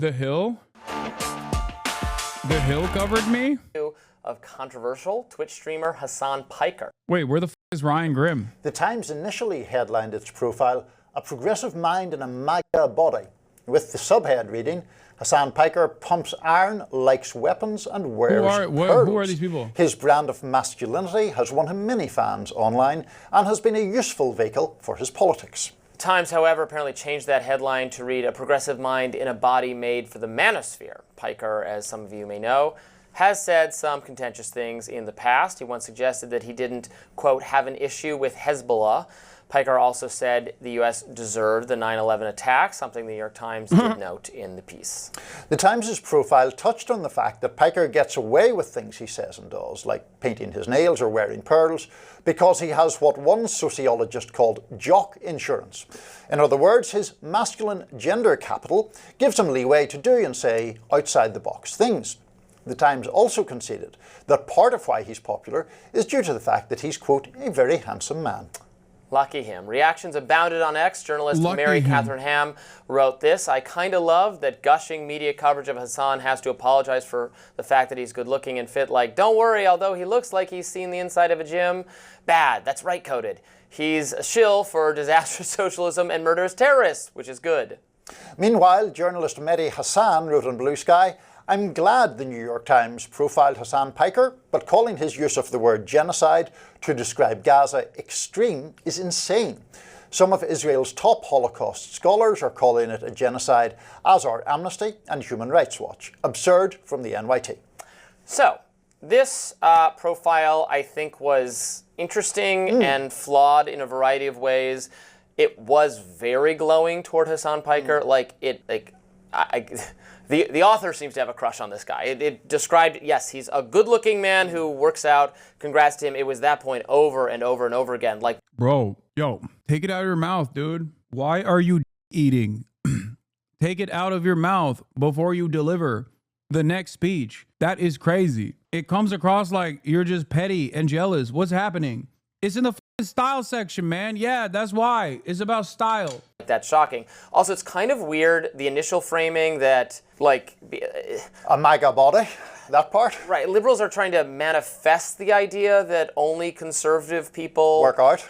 The Hill? The Hill covered me? Of controversial Twitch streamer Hasan Piker. Wait, where the f is Ryan Grimm? The Times initially headlined its profile, "A Progressive Mind in a MAGA Body," with the subhead reading, "Hasan Piker pumps iron, likes weapons, and wears pearls." Who are these people? His brand of masculinity has won him many fans online and has been a useful vehicle for his politics. Times, however, apparently changed that headline to read, "A progressive mind in a body made for the manosphere." Piker, as some of you may know, has said some contentious things in the past. He once suggested that he didn't, quote, have an issue with Hezbollah. Piker also said the U.S. deserved the 9/11 attack, something the New York Times did note in the piece. The Times' profile touched on the fact that Piker gets away with things he says and does, like painting his nails or wearing pearls, because he has what one sociologist called jock insurance. In other words, his masculine gender capital gives him leeway to do and say outside-the-box things. The Times also conceded that part of why he's popular is due to the fact that he's, quote, a very handsome man. Lucky him. Reactions abounded on X. Journalist Mary Catherine Ham wrote this: "I kind of love that gushing media coverage of Hasan has to apologize for the fact that he's good looking and fit. Like, don't worry, although he looks like he's seen the inside of a gym. Bad, that's right coded. He's a shill for disastrous socialism and murderous terrorists, which is good." Meanwhile, journalist Mehdi Hassan wrote on Blue Sky, "I'm glad the New York Times profiled Hasan Piker, but calling his use of the word genocide to describe Gaza extreme is insane. Some of Israel's top Holocaust scholars are calling it a genocide, as are Amnesty and Human Rights Watch. Absurd from the NYT." So, this profile, I think, was interesting and flawed in a variety of ways. It was very glowing toward Hasan Piker. The author seems to have a crush on this guy. It described, yes, he's a good-looking man who works out. Congrats to him. It was that point over and over and over again. Like, bro, yo, take it out of your mouth, dude. Why are you eating? Take it out of your mouth before you deliver the next speech. That is crazy. It comes across like you're just petty and jealous. What's happening? It's in the style section, man. Yeah, that's why. It's about style. That's shocking. Also, it's kind of weird, the initial framing that, like... a MAGA body, that part? Right. Liberals are trying to manifest the idea that only conservative people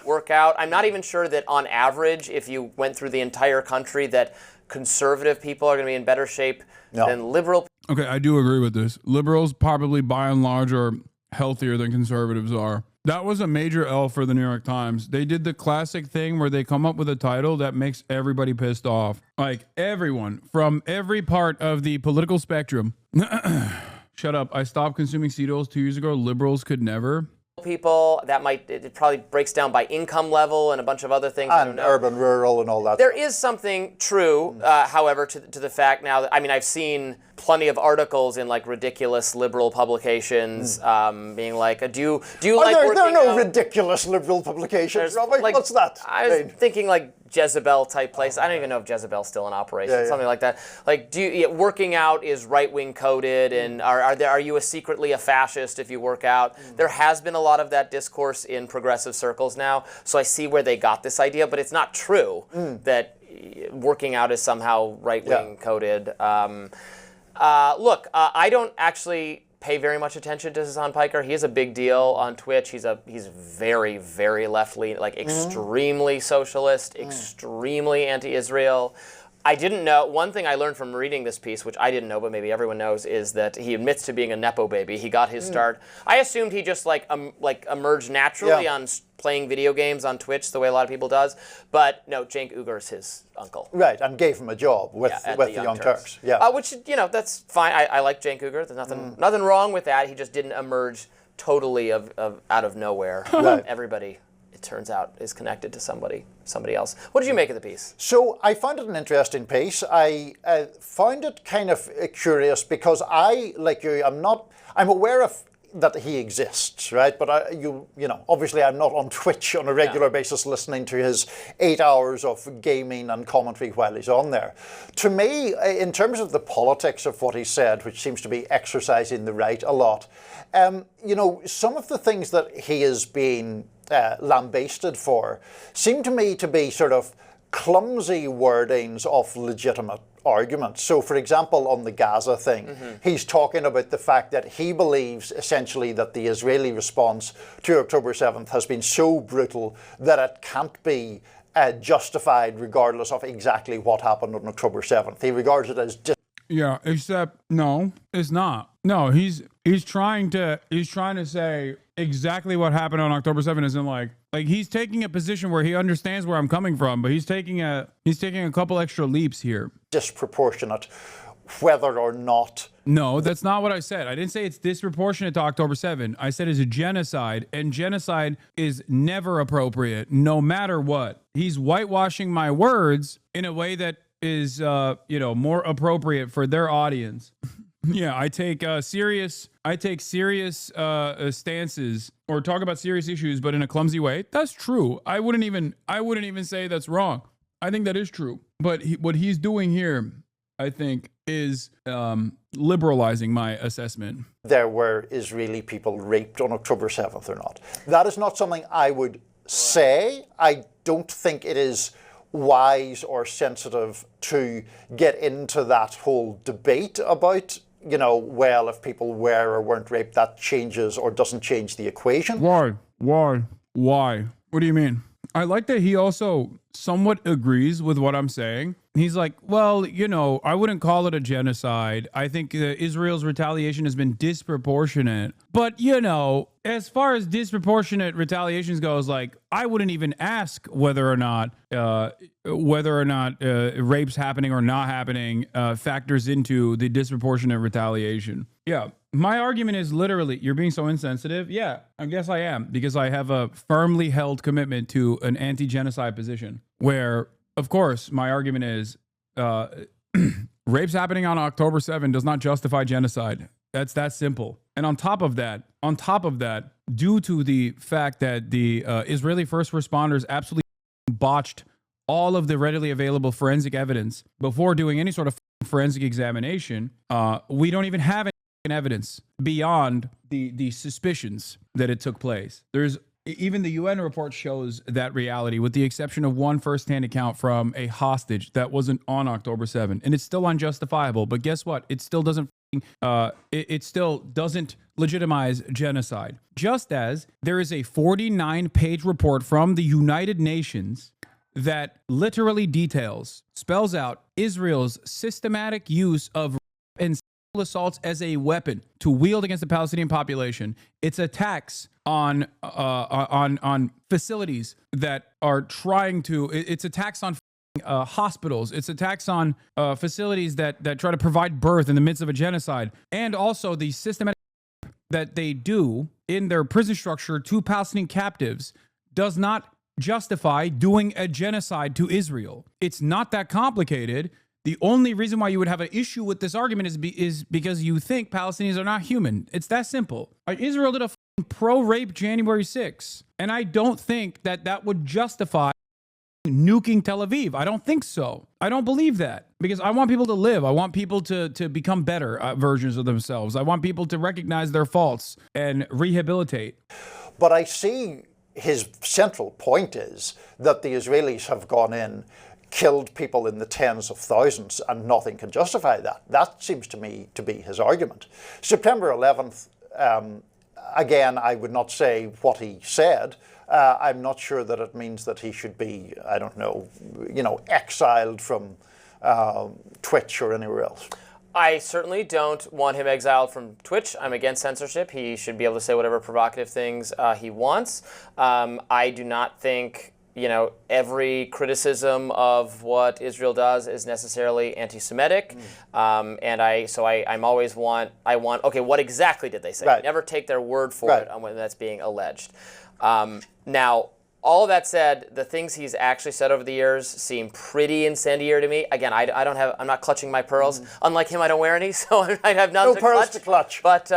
work out. I'm not even sure that on average, if you went through the entire country, that conservative people are going to be in better shape than liberal. Okay, I do agree with this. Liberals probably by and large are healthier than conservatives are. That was a major L for the New York Times. They did the classic thing where they come up with a title that makes everybody pissed off. Like everyone from every part of the political spectrum. Shut up. I stopped consuming Cereals 2 years ago. Liberals could never. People, it probably breaks down by income level and a bunch of other things. And urban, rural, and all that. There is something true, however, to the fact now that, I mean, I've seen plenty of articles in like ridiculous liberal publications being like, do you like working there are no out? ridiculous liberal publications, Robbie. Like, what's that? I was thinking like Jezebel type place. I don't even know if Jezebel's still in operation, something like that. Like, working out is right-wing coded, and are you secretly a fascist if you work out? There has been a lot of that discourse in progressive circles now, so I see where they got this idea, but it's not true that working out is somehow right-wing coded. Look, I don't actually pay very much attention to Hasan Piker. He is a big deal on Twitch. He's very, very left-leaning, like extremely socialist, extremely anti-Israel. I didn't know, one thing I learned from reading this piece, which I didn't know, but maybe everyone knows, is that he admits to being a Nepo baby. He got his start. I assumed he just like emerged naturally on playing video games on Twitch the way a lot of people does. But no, Cenk Uyghur's his uncle. Right, and gave him a job with the Young Turks. Yeah. Which, that's fine. I like Cenk Uyghur. There's nothing wrong with that. He just didn't emerge totally out of nowhere. Right. Everybody, it turns out, is connected to somebody else. What did you make of the piece? So I found it an interesting piece. I found it kind of curious because I, like you, I'm aware of that he exists, right? But obviously I'm not on Twitch on a regular basis listening to his 8 hours of gaming and commentary while he's on there. To me, in terms of the politics of what he said, which seems to be exercising the right a lot, some of the things that he is being lambasted for seem to me to be sort of clumsy wordings of legitimate arguments. So, for example, on the Gaza thing, he's talking about the fact that he believes essentially that the Israeli response to October 7th has been so brutal that it can't be justified regardless of exactly what happened on October 7th. He regards it as yeah, except no, it's not. No, he's trying to say exactly what happened on October 7th isn't like he's taking a position where he understands where I'm coming from, but he's taking a couple extra leaps here. disproportionate, whether or not. No, that's not what I said. I didn't say it's disproportionate to October 7th. I said it's a genocide, and genocide is never appropriate, no matter what. He's whitewashing my words in a way that is, more appropriate for their audience. Yeah, I take serious stances or talk about serious issues, but in a clumsy way. That's true. I wouldn't even say that's wrong. I think that is true. But what he's doing here, I think, is liberalizing my assessment. There were Israeli people raped on October 7th or not. That is not something I would say. I don't think it is wise or sensitive to get into that whole debate about, well, if people were or weren't raped, that changes or doesn't change the equation. Why? What do you mean? I like that he also somewhat agrees with what I'm saying. He's like, well, I wouldn't call it a genocide. I think Israel's retaliation has been disproportionate. But, as far as disproportionate retaliations goes, I wouldn't even ask whether or not rape's happening or not happening factors into the disproportionate retaliation. Yeah. My argument is literally, you're being so insensitive. Yeah, I guess I am, because I have a firmly held commitment to an anti-genocide position where, of course, my argument is rape's happening on October 7th does not justify genocide. That's that simple. And on top of that, due to the fact that the Israeli first responders absolutely botched all of the readily available forensic evidence before doing any sort of forensic examination, we don't even have any evidence beyond the suspicions that it took place. Even the UN report shows that reality, with the exception of one firsthand account from a hostage that wasn't on October 7th, and it's still unjustifiable. But guess what? It still doesn't legitimize genocide. Just as there is a 49-page report from the United Nations that literally spells out Israel's systematic use of and assaults as a weapon to wield against the Palestinian population. Its attacks on facilities that are trying to. It's attacks on hospitals. It's attacks on facilities that try to provide birth in the midst of a genocide, and also the systematic that they do in their prison structure to Palestinian captives does not justify doing a genocide to Israel. It's not that complicated. The only reason why you would have an issue with this argument is because you think Palestinians are not human. It's that simple. Israel did a pro-rape January 6th, and I don't think that would justify nuking Tel Aviv. I don't think so. I don't believe that, because I want people to live. I want people to become better versions of themselves. I want people to recognize their faults and rehabilitate. But I see his central point is that the Israelis have gone in, killed people in the tens of thousands, and nothing can justify that. That seems to me to be his argument. September 11th, again, I would not say what he said. I'm not sure that it means that he should be, I don't know, exiled from Twitch or anywhere else. I certainly don't want him exiled from Twitch. I'm against censorship. He should be able to say whatever provocative things he wants. I do not think every criticism of what Israel does is necessarily anti-Semitic, and I'm always okay, what exactly did they say? Right. Never take their word for it on when that's being alleged. Now, all of that said, the things he's actually said over the years seem pretty incendiary to me. Again, I'm not clutching my pearls. Unlike him, I don't wear any, so I have none no pearls to clutch. But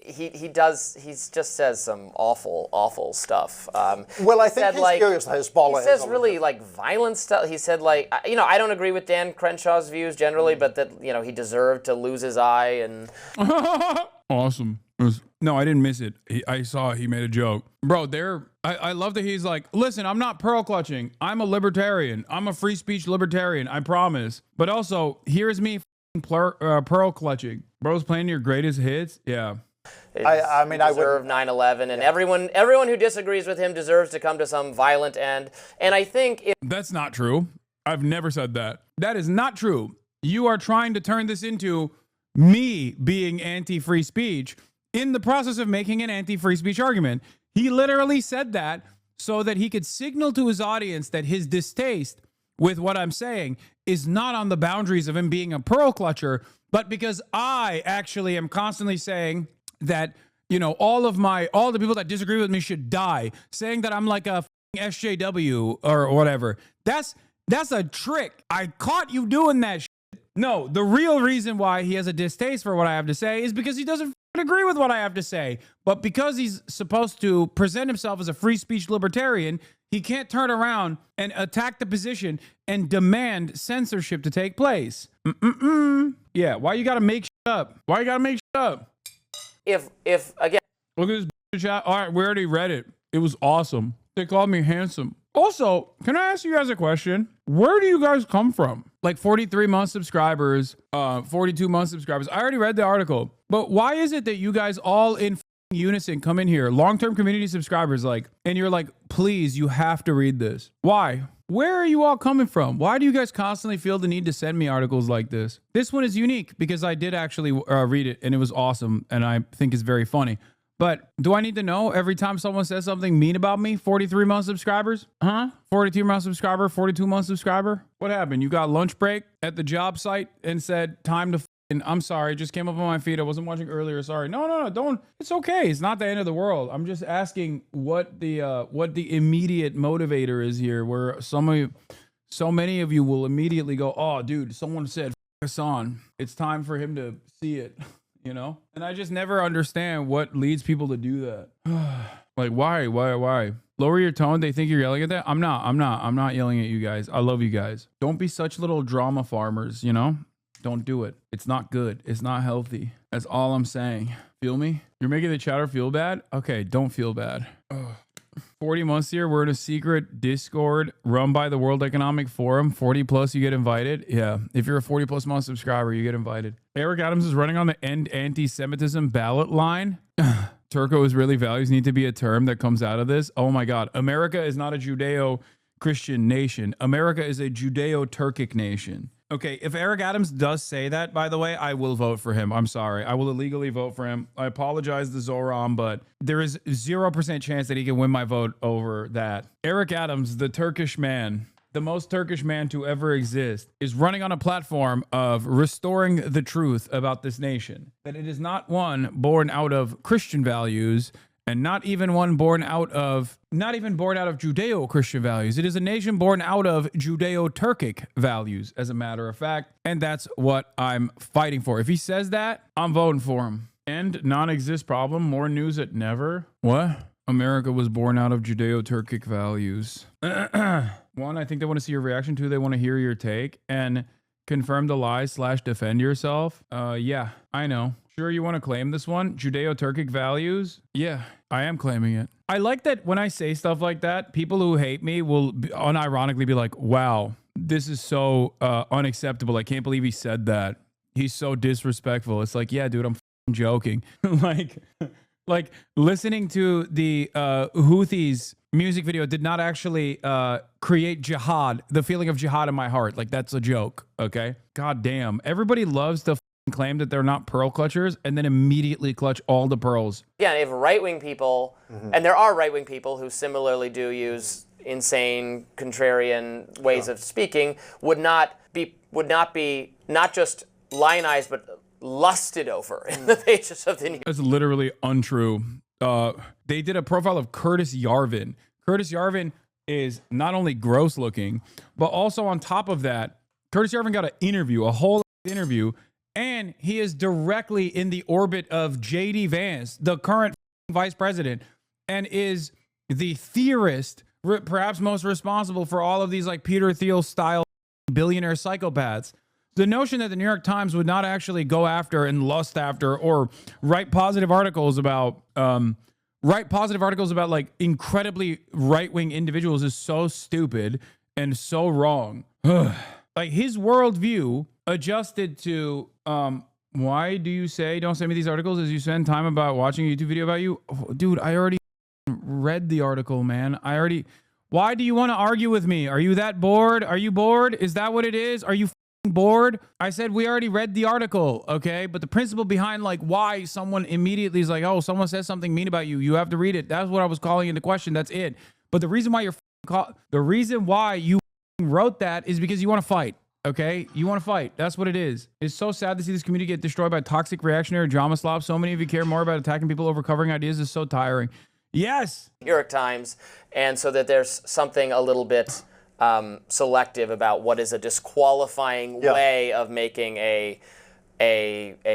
he just says some awful stuff. Well, I think Hezbollah. He says really violent stuff. He said I don't agree with Dan Crenshaw's views generally, but that he deserved to lose his eye and. Awesome. No, I didn't miss it. I saw he made a joke. Bro, I love that he's like, listen, I'm not pearl clutching. I'm a libertarian. I'm a free speech libertarian. I promise. But also, here's me pearl clutching. Bro's playing your greatest hits. Yeah. I mean, I deserve 9/11, and everyone who disagrees with him deserves to come to some violent end. And I think that's not true. I've never said that. That is not true. You are trying to turn this into me being anti-free speech in the process of making an anti-free speech argument. He literally said that so that he could signal to his audience that his distaste with what I'm saying is not on the boundaries of him being a pearl clutcher, but because I actually am constantly saying that, you know, all the people that disagree with me should die, saying that I'm like a SJW or whatever. That's a trick. I caught you doing that shit. No, the real reason why he has a distaste for what I have to say is because he doesn't agree with what I have to say. But because he's supposed to present himself as a free speech libertarian, he can't turn around and attack the position and demand censorship to take place. Yeah, why you gotta make shit up? Why you gotta make shit up? If again, look at this chat. All right, we already read it. It was awesome. They called me handsome. Also, can I ask you guys a question? Where do you guys come from? Like 43-month subscribers, 42-month subscribers. I already read the article, but why is it that you guys all in unison come in here, long-term community subscribers, like, and you're like, please, you have to read this? Why? Where are you all coming from? Why do you guys constantly feel the need to send me articles like this? This one is unique because I did actually read it and it was awesome and I think it's very funny. But do I need to know every time someone says something mean about me? 43-month subscribers? 42-month subscriber, 42-month subscriber? What happened? You got lunch break at the job site and said, time to I'm sorry, just came up on my feed. I wasn't watching earlier. Sorry. No, don't. It's okay. It's not the end of the world. I'm just asking what the immediate motivator is here, where so many of you will immediately go, oh, dude, someone said Hasan. It's time for him to see it. You know? And I just never understand what leads people to do that. Like, why? Lower your tone. They think you're yelling at that. I'm not yelling at you guys. I love you guys. Don't be such little drama farmers, you know? Don't do it. It's not good. It's not healthy. That's all I'm saying. Feel me? You're making the chatter feel bad? Okay, don't feel bad. 40 months here. We're in a secret Discord run by the World Economic Forum. 40 plus, you get invited. Yeah. If you're a 40 plus month subscriber, you get invited. Eric Adams is running on the End Anti-Semitism ballot line. Turco Israeli values need to be a term that comes out of this. Oh my God. America is not a Judeo-Christian nation. America is a Judeo-Turkic nation. Okay, if Eric Adams does say that, by the way, I will vote for him. I'm sorry. I will illegally vote for him. I apologize to Zoran, but there is 0% chance that he can win my vote over that. Eric Adams, the Turkish man, the most Turkish man to ever exist, is running on a platform of restoring the truth about this nation. That it is not one born out of Christian values, and not even born out of Judeo-Christian values. It is a nation born out of Judeo-Turkic values, as a matter of fact. And that's what I'm fighting for. If he says that, I'm voting for him. End non-exist problem. More news at never. What? America was born out of Judeo-Turkic values. One, I think they want to see your reaction. Two, they want to hear your take and confirm the lie / defend yourself. Yeah, I know. Sure, you want to claim this one? Judeo-Turkic values? Yeah, I am claiming it. I like that when I say stuff like that, people who hate me will unironically be like, wow, this is so unacceptable. I can't believe he said that. He's so disrespectful. It's like, yeah, dude, I'm joking. like listening to the Houthis music video did not actually create jihad, the feeling of jihad in my heart. Like, that's a joke, okay? God damn. Everybody loves to claim that they're not pearl clutchers and then immediately clutch all the pearls. Yeah, if right-wing people, and there are right-wing people who similarly do use insane, contrarian ways of speaking, would not be not just lionized, but lusted over in the pages of the news. That's literally untrue. They did a profile of Curtis Yarvin. Curtis Yarvin is not only gross looking, but also on top of that, Curtis Yarvin got an interview, a whole interview, and he is directly in the orbit of J.D. Vance, the current vice president, and is the theorist, perhaps most responsible for all of these like Peter Thiel style billionaire psychopaths. The notion that the New York Times would not actually go after and lust after or write positive articles about like incredibly right-wing individuals is so stupid and so wrong. Like his worldview adjusted to why do you say don't send me these articles as you spend time about watching a YouTube video about you? Oh, dude, I already read the article, man. Why do you want to argue with me? Are you that bored? Are you bored? Is that what it is? Are you bored? I said we already read the article, okay? But the principle behind like why someone immediately is like, oh, someone says something mean about you, you have to read it. That's what I was calling into question. That's it. But the reason why you wrote that is because you want to fight. Okay, you want to fight. That's what it is. It's so sad to see this community get destroyed by toxic reactionary drama slobs. So many of you care more about attacking people over covering ideas. Is so tiring. Yes. New York Times, and so that there's something a little bit selective about what is a disqualifying way of making a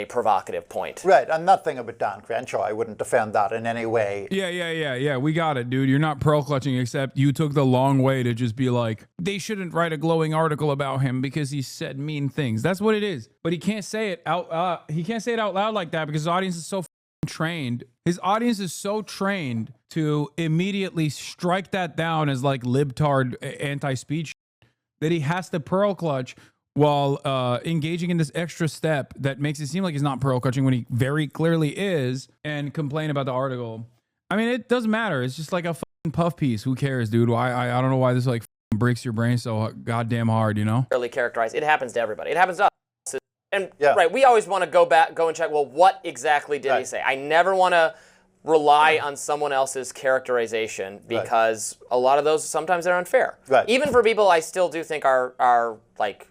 provocative point. Right, and that thing about Dan Crenshaw, I wouldn't defend that in any way. Yeah. We got it, dude. You're not pearl clutching, except you took the long way to just be like, they shouldn't write a glowing article about him because he said mean things. That's what it is. But he can't say it out. He can't say it out loud like that because his audience is so trained. His audience is so trained to immediately strike that down as like libtard anti-speech that he has to pearl clutch while engaging in this extra step that makes it seem like he's not pearl clutching when he very clearly is, and complain about the article. I mean, it doesn't matter. It's just like a fucking puff piece. Who cares, dude? I don't know why this like breaks your brain so goddamn hard, you know? Really characterized. It happens to everybody. It happens to us. And right, we always want to go and check, well, what exactly did he say? I never want to rely on someone else's characterization because a lot of those, sometimes they're unfair. Right. Even for people I still do think are like,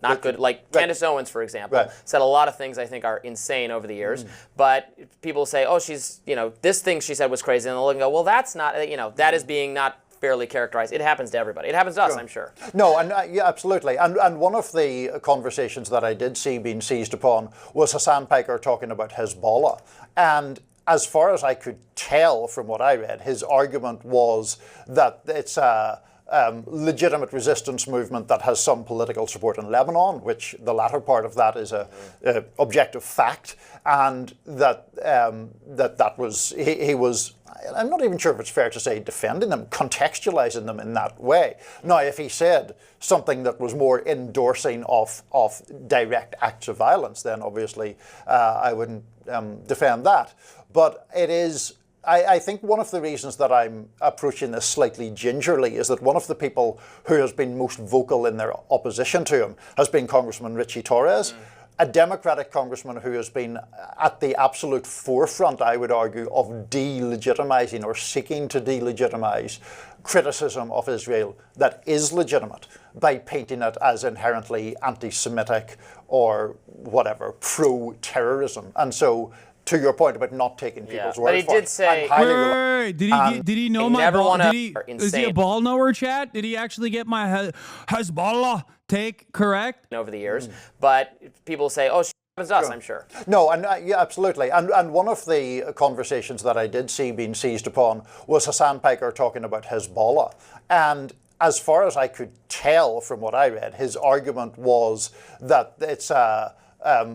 not good, like Candace Owens, for example, said a lot of things I think are insane over the years. But people say, oh, she's, this thing she said was crazy. And they'll look and go, well, that's not, that is being not fairly characterized. It happens to everybody. It happens to us, I'm sure. No, and yeah, absolutely. And one of the conversations that I did see being seized upon was Hassan Piker talking about Hezbollah. And as far as I could tell from what I read, his argument was that it's a legitimate resistance movement that has some political support in Lebanon, which the latter part of that is a objective fact, and that he was, I'm not even sure if it's fair to say defending them, contextualizing them in that way. Now, if he said something that was more endorsing of direct acts of violence, then obviously I wouldn't defend that. But it is, I think one of the reasons that I'm approaching this slightly gingerly is that one of the people who has been most vocal in their opposition to him has been Congressman Richie Torres, a Democratic congressman who has been at the absolute forefront, I would argue, of delegitimizing or seeking to delegitimize criticism of Israel that is legitimate by painting it as inherently anti-Semitic or whatever, pro-terrorism. And so, to your point about not taking people's word for it. But he did say... Wait, did he know my ball? Is he a ball knower, chat? Did he actually get my Hezbollah take correct? Over the years. But people say, oh, happens to us, I'm sure. No, and yeah, absolutely. And one of the conversations that I did see being seized upon was Hassan Piker talking about Hezbollah. And as far as I could tell from what I read, his argument was that it's a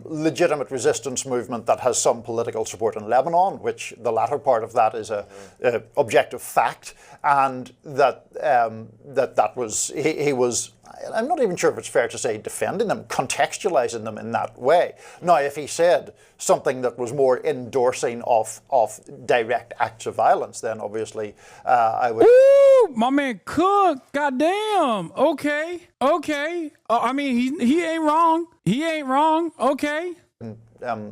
legitimate resistance movement that has some political support in Lebanon, which the latter part of that is a objective fact, and that he was, I'm not even sure if it's fair to say defending them, contextualizing them in that way. Now, if he said something that was more endorsing of direct acts of violence, then obviously I would... Ooh, my man Cook, goddamn, okay. I mean, he ain't wrong. Okay.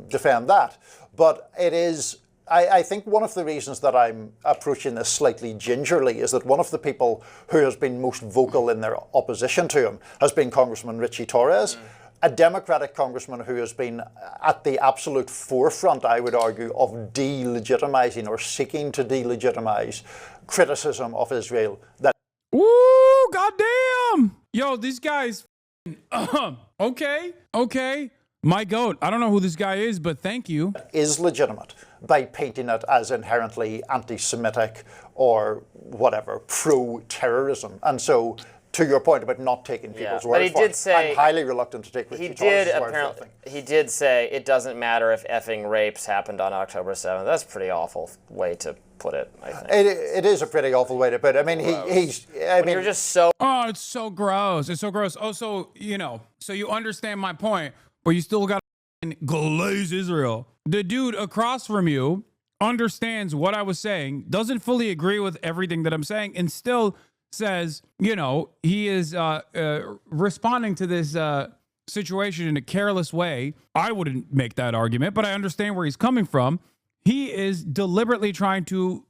Defend that. But it is... I think one of the reasons that I'm approaching this slightly gingerly is that one of the people who has been most vocal in their opposition to him has been Congressman Richie Torres, a Democratic congressman who has been at the absolute forefront, I would argue, of delegitimizing or seeking to delegitimize criticism of Israel that... Ooh, goddamn! Yo, these guys... Okay. My goat. I don't know who this guy is, but thank you. ...is legitimate by painting it as inherently anti-Semitic or whatever, pro-terrorism. And so, to your point about not taking people's but word he for did it, say I'm highly reluctant to take he Richie did Thomas's word for apparently it. he did say it doesn't matter if effing rapes happened on October 7th. That's a pretty awful way to put it, I think. It is a pretty awful way to put it. I mean, You're just so Oh, it's so gross. It's so gross. Oh, so, so you understand my point, but you still got to glaze Israel. The dude across from you understands what I was saying, doesn't fully agree with everything that I'm saying, and still says, he is responding to this situation in a careless way. I wouldn't make that argument, but I understand where he's coming from. He is deliberately trying to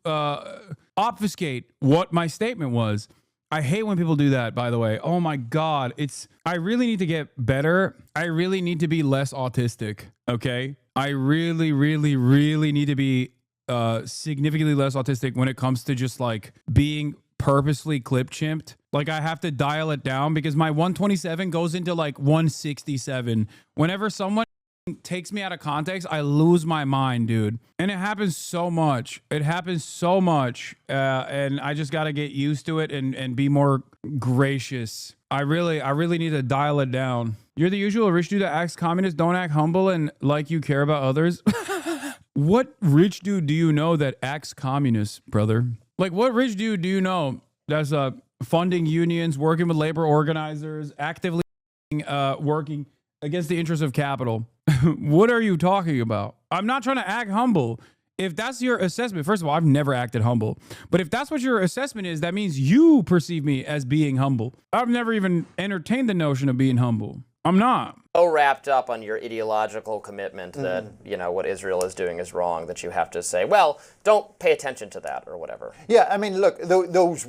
obfuscate what my statement was. I hate when people do that, by the way. Oh my God. I really need to get better. I really need to be less autistic. Okay. I really, really, really need to be significantly less autistic when it comes to just like being purposely clip chimped. Like I have to dial it down because my 127 goes into like 167. Whenever someone takes me out of context, I lose my mind, dude. And it happens so much. It happens so much. And I just got to get used to it and be more gracious. I really need to dial it down. You're the usual rich dude that acts communist, don't act humble and like you care about others. What rich dude do you know that acts communist, brother? Like what rich dude do you know that's funding unions, working with labor organizers, actively working against the interests of capital? What are you talking about? I'm not trying to act humble. If that's your assessment, first of all, I've never acted humble. But if that's what your assessment is, that means you perceive me as being humble. I've never even entertained the notion of being humble. I'm not. So wrapped up on your ideological commitment that, what Israel is doing is wrong, that you have to say, well, don't pay attention to that or whatever. Yeah, I mean, look, those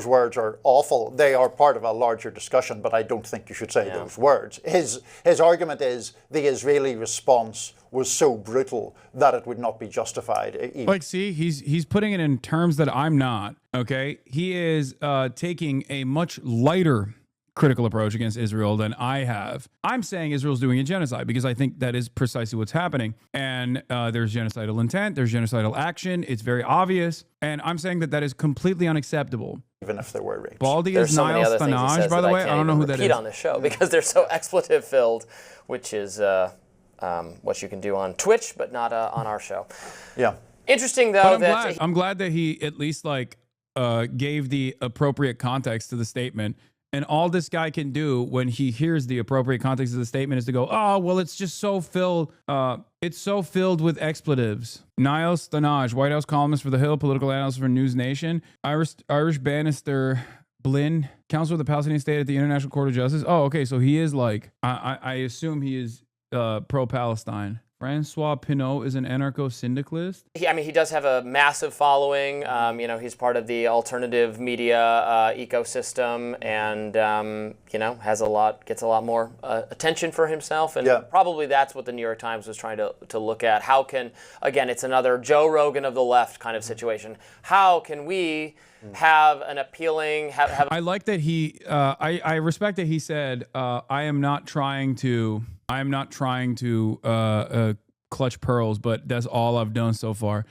words are awful. They are part of a larger discussion, but I don't think you should say those words. His argument is the Israeli response was so brutal that it would not be justified. Like, see, he's putting it in terms that I'm not, okay? He is taking a much lighter critical approach against Israel than I have. I'm saying Israel's doing a genocide because I think that is precisely what's happening. And there's genocidal intent, there's genocidal action. It's very obvious. And I'm saying that is completely unacceptable. Even if there were rapes. Baldy is Niall Stanage, by the way. I don't know who that is. On this show because they're so expletive filled, which is what you can do on Twitch, but not on our show. Yeah. Interesting though. I'm glad that he at least gave the appropriate context to the statement. And all this guy can do when he hears the appropriate context of the statement is to go, oh, well, it's just so filled. It's so filled with expletives. Niall Stanage, White House columnist for The Hill, political analyst for News Nation. Irish Bannister Blinn, counselor of the Palestinian state at the International Court of Justice. Oh, okay. So he is I assume he is pro-Palestine. Francois Pinault is an anarcho-syndicalist. He does have a massive following. He's part of the alternative media ecosystem, and gets a lot more attention for himself. And probably that's what the New York Times was trying to look at. How can, again, it's another Joe Rogan of the left kind of situation. How can we have an appealing? I like that he. I respect that he said, I am not trying to clutch pearls, but that's all I've done so far.